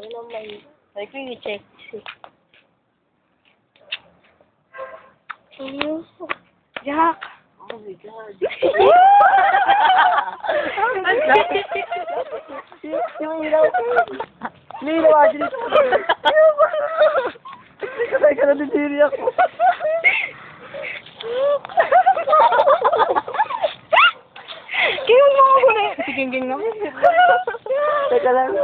Ano naman? Ay, ko yung check. Jack! Oh my God. Yung ilaw. May ilaw aja dito. Kasay ka na din diri ako. Kiyong mga ko na yun. Si King naman. Teka lang.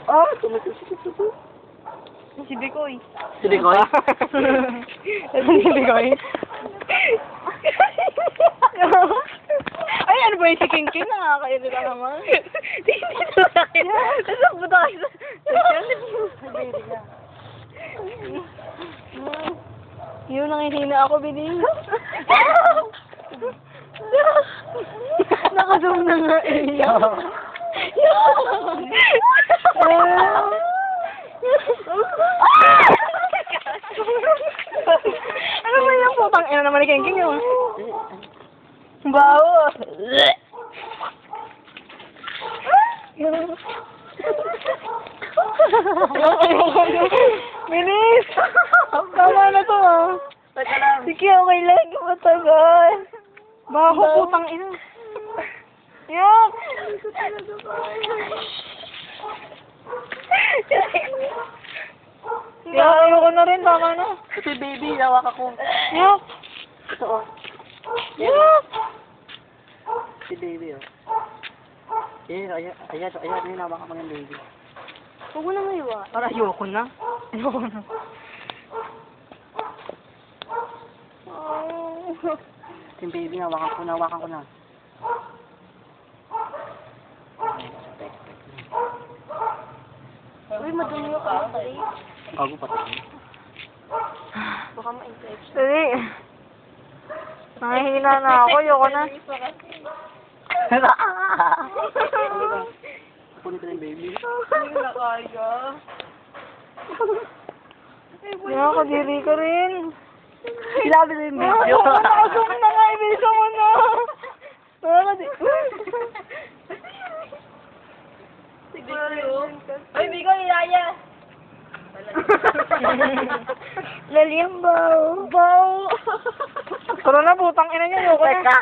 Oh, tumutusok. Si Decoy. Si Decoy? Si Decoy. Ay, ano ba yung si King? Nakakaili ka naman. Dito sa akin. Nasok mo tayo. Yun, nangihina ako, Bini. Nakazoom na nga eh. Ano ba yung putang ina naman ni King King yun? Bawo. Bilis! Tama na to ah. Teka lang. Sige, okay lang. Hindi matagal. Baho, putang ina. Yuck! Ayoko na rin. Tama na. Ito yung baby. Hawak ako. Yuck! Ito oh. Yuck! Si baby oh. Ayan. Yung hawak ako ng baby. Huwag mo na ngayon. Para ayoko na. Ayoko na. Yung baby, hawakan ko na. Uy, madumi yung kamatay. Gago pa tayo. Baka ma-infection. Dali. Nangihina na ako. Ayoko na. Punin ko na yung baby. Hindi na kaya. Hindi ako, diri ka rin. Sinabi na yung video. Nakasok na nga, ibisa mo na. Ay, Bigo, nilaya. Laliang baw. Baw. Tara na, putang ina niya. Ayoko na. Teka.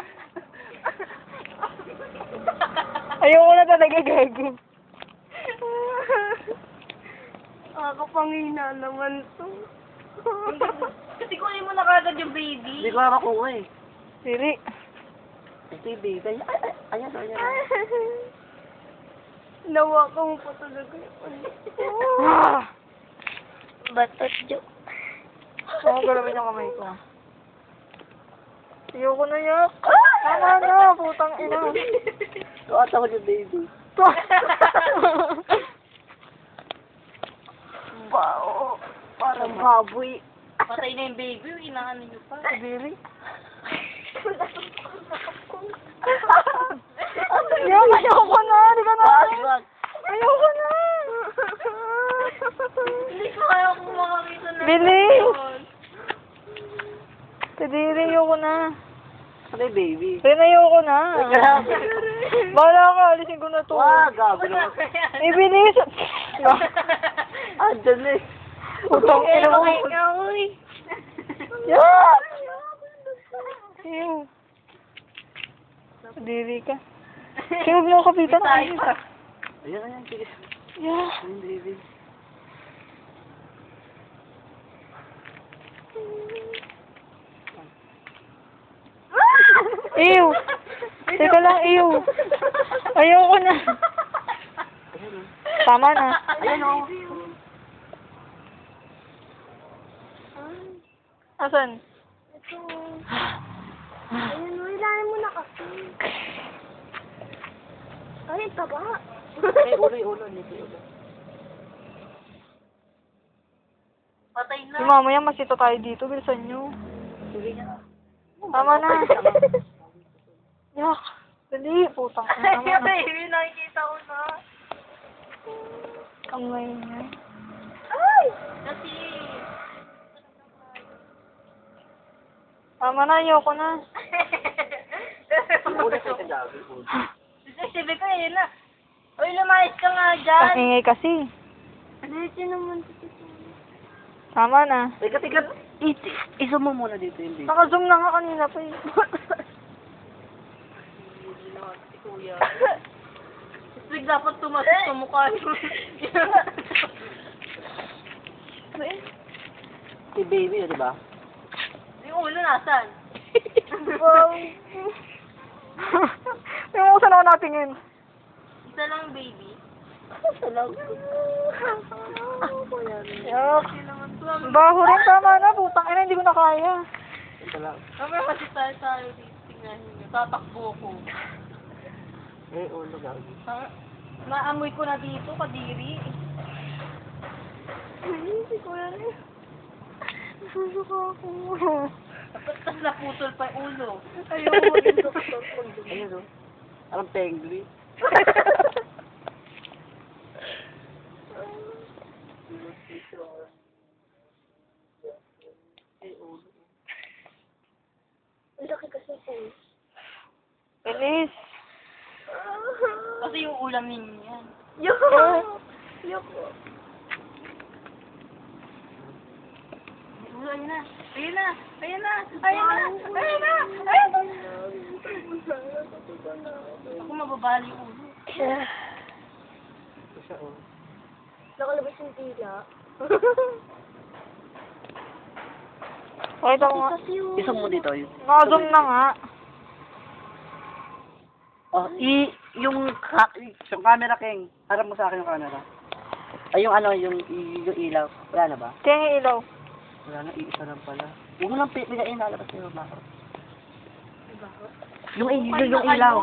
Ayoko na talaga, gago. Nakakapangina naman to. Kasi kunin mo na kagad yung baby. Hindi ko makuha eh. Siri. Ito yung baby. Ayan. Nawakan ko talaga yun. Batot joke. Oo, galawin yung kamay ko. Ayoko na yak. Tama na, putang ina. Tuwata ko yung baby. Bao. Parang baboy. Patay na yung baby. Inaano niyo pa. Diri. Ayoko na. Di ka na. Wag. Ayoko na. Hindi ko kaya kung makakita na. Bilis. Kadiri, ayoko na. Patay baby. Rin, ayoko na. Bahala ka, alisin ko na to. Wag. Gabi naman. Ibilis. Andyan eh. Putang ina mo. Yeah! Ew. Kadiri ka. Kaya huwag mo kapitan. Ayan. Sige. Yeah. Ayun, baby. Ew. Teka lang, ew. Ayoko na. Tama na. Ayan o. Asan? Ito. Ayun o, ilahin mo na kasi. Ay, taba. Ay, ulo. Nito ulo. Patay na. Yung mamaya masito tayo dito. Bilisan nyo. Sige na. Tama na. Yak. Dali. Putang. Tama na. Baby, nakikita ko na. Kamay niya. Ay! Kasi... Tama na. Ayoko na. Ulit ka gabi. Sabi ko, yun na. Uy, lumayas ka nga dyan. Ang ingay kasi. Diretso naman. Tama na. Teka. Isa mo muna dito yung dito. Naka-zoom na nga kanina pa eh. Si Kuya. Isig dapat tumatas sa mukha niyo. Si baby, di ba? Yung ulo nasan? Wow. Yung mga saan ako natingin. Isa lang baby. Yuck. Baho rin, tama na. Putang ina, hindi ko na kaya. Ito lang. Mamaya kasi tayo dito. Tingnan niyo. Tatakbo ko. Ulo gagi. Naamoy ko na dito, kadiri. Si Kuya rin. Susuka ako. Tapos naputol pa yung ulo. Ayun o. Parang penguin. Bilis. Kasi yung ulam ninyo yan. Ayun na. Ayun na. Ayun na. Ayun na. Ayun na. Ayun na. Ako mababali yung ulo. Ito siya o. Nakalabas yung tila. Pakita mo nga. Isa mo dito yun. Naka-zoom na nga. Oh, yung camera king. Harap mo sa akin yung camera. Ay, yung ano, yung ilaw. Wala na ba? Kaya yung ilaw. Wala na, iisa lang pala. Huwag mo lang pigain, lalabas yung bako. Yung ilaw.